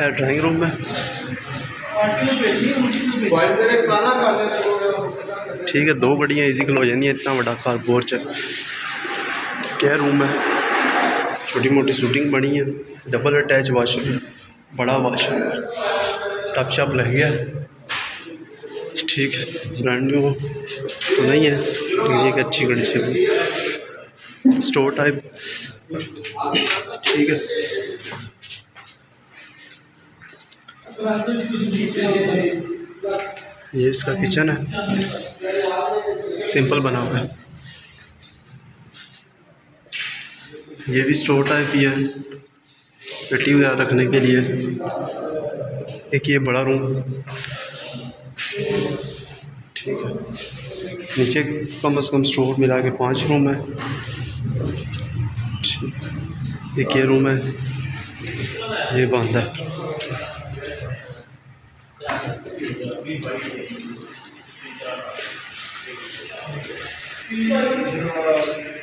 Drawing room में ठीक है, 2 गड्डियाँ ईजी खलो जाएंगी। इतना बड़ा कारपोर्च है। क्या रूम है, छोटी मोटी शूटिंग बनी है। डबल अटैच वाशरूम, बड़ा वाशरूम है। टप शप लग गया ठीक है। ब्रांड न्यू तो नहीं है, लेकिन एक अच्छी कंडीशन है। स्टोर टाइप ठीक है। ये इसका किचन है, सिंपल बना हुआ है। ये भी स्टोर टाइप ही है, पेटी वगैरह रखने के लिए। एक ये बड़ा रूम ठीक है। नीचे कम से कम स्टोर मिला के 5 रूम है ठीक। एक ये रूम है, ये बंद है।